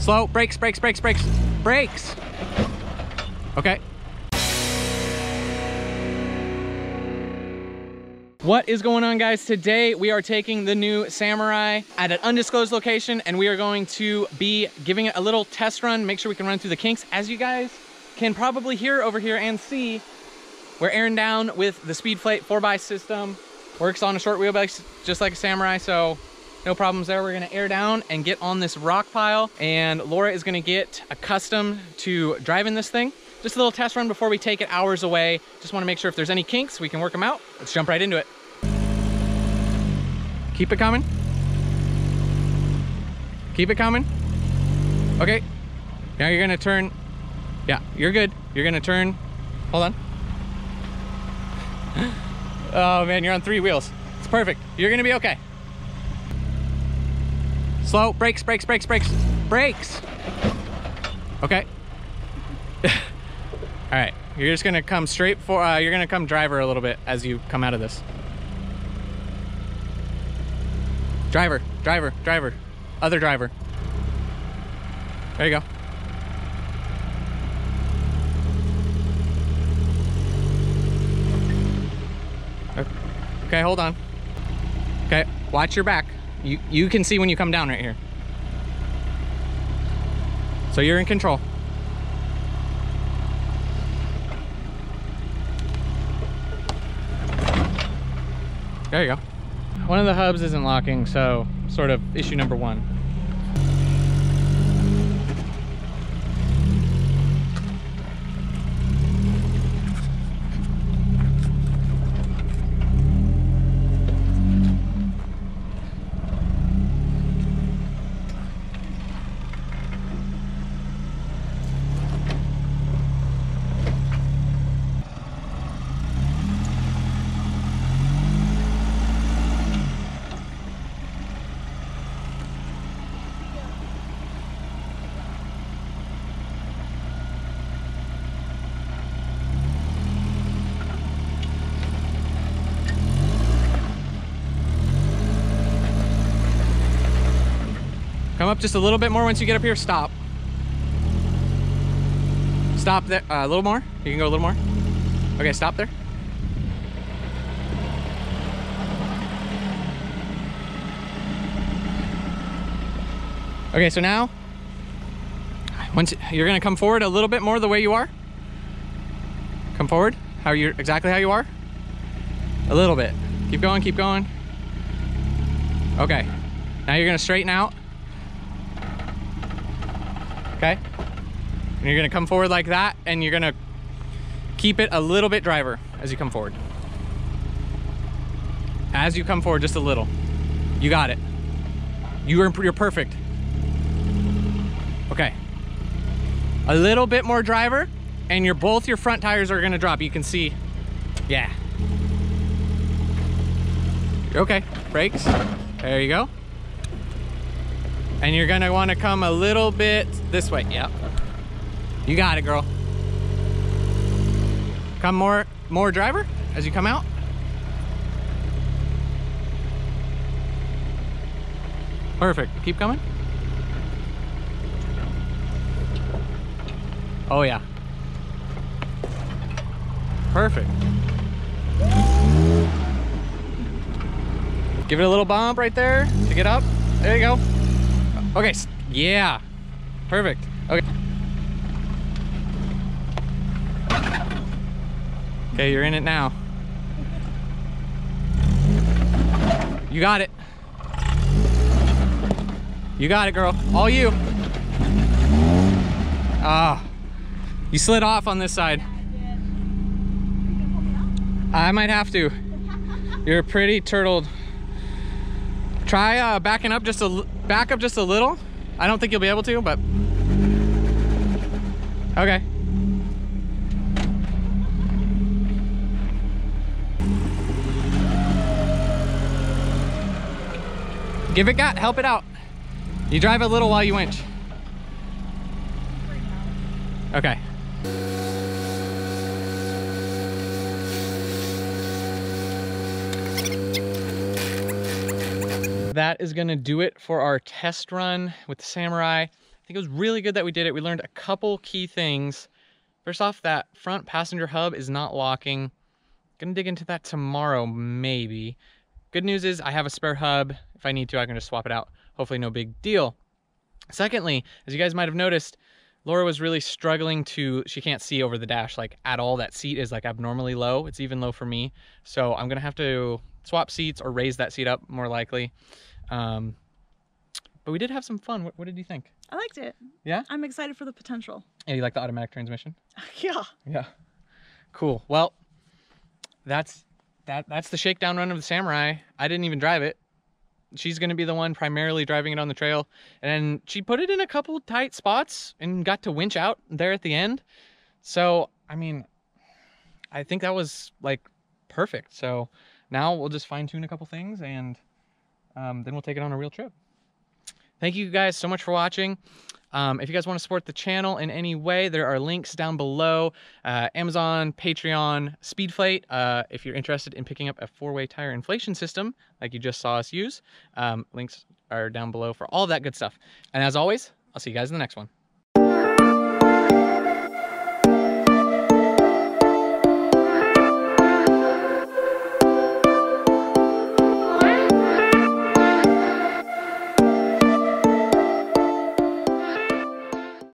Slow. Brakes, brakes, brakes, brakes. Brakes. Okay. What is going on, guys? Today we are taking the new Samurai at an undisclosed location, and we are going to be giving it a little test run, make sure we can run through the kinks. As you guys can probably hear over here and see, we're airing down with the Speedflate 4x system. Works on a short wheelbase just like a Samurai, so no problems there. We're gonna air down and get on this rock pile, and Laura is gonna get accustomed to driving this thing. Just a little test run before we take it hours away. Just wanna make sure if there's any kinks, we can work them out. Let's jump right into it. Keep it coming. Keep it coming. Okay, now you're gonna turn. Yeah, you're good. You're gonna turn, hold on. Oh man, you're on 3 wheels. It's perfect. You're gonna be okay. Slow, brakes, brakes, brakes, brakes, brakes. Okay. All right, you're just gonna come straight for, you're gonna come driver a little bit as you come out of this. Driver, driver, driver, other driver. There you go. Okay, hold on. Okay, watch your back. You can see when you come down right here. So you're in control. There you go. One of the hubs isn't locking, so sort of issue number 1. Come up just a little bit more once you get up here. Stop. Stop there. A little more. You can go a little more. Okay, stop there. Okay, so now, once you're gonna come forward a little bit more the way you are. Come forward. Exactly how you are. A little bit. Keep going. Keep going. Okay. Now you're gonna straighten out. Okay, and you're gonna come forward like that, and you're gonna keep it a little bit driver as you come forward. As you come forward, just a little. You got it. You're perfect. Okay, a little bit more driver, and both your front tires are gonna drop. You can see, yeah. You're okay. Brakes. There you go. And you're gonna wanna come a little bit this way. Yep. You got it, girl. Come more driver as you come out. Perfect. Keep coming. Oh yeah. Perfect. Give it a little bump right there to get up. There you go. Okay, yeah, perfect. Okay. Okay, you're in it now. You got it. You got it, girl. All you. Ah, you slid off on this side. I might have to. You're pretty turtled. Try backing up back up just a little. I don't think you'll be able to, but okay. Give it got, help it out. You drive a little while you winch. Okay. That is gonna do it for our test run with the Samurai. I think it was really good that we did it. We learned a couple key things. First off, that front passenger hub is not locking. Gonna dig into that tomorrow, maybe. Good news is I have a spare hub. If I need to, I can just swap it out. Hopefully no big deal. Secondly, as you guys might have noticed, Laura was really struggling she can't see over the dash like at all. That seat is like abnormally low. It's even low for me. So I'm gonna have to swap seats or raise that seat up more likely. But we did have some fun. What did you think? I liked it. Yeah? I'm excited for the potential. Yeah, you like the automatic transmission? Yeah. Yeah. Cool. Well, that's the shakedown run of the Samurai. I didn't even drive it. She's going to be the one primarily driving it on the trail. And she put it in a couple tight spots and got to winch out there at the end. So, I mean, I think that was like perfect. So now we'll just fine tune a couple things and then we'll take it on a real trip. Thank you guys so much for watching. If you guys want to support the channel in any way, there are links down below. Amazon, Patreon, Speedflate. If you're interested in picking up a 4-way tire inflation system, like you just saw us use, links are down below for all that good stuff. And as always, I'll see you guys in the next one.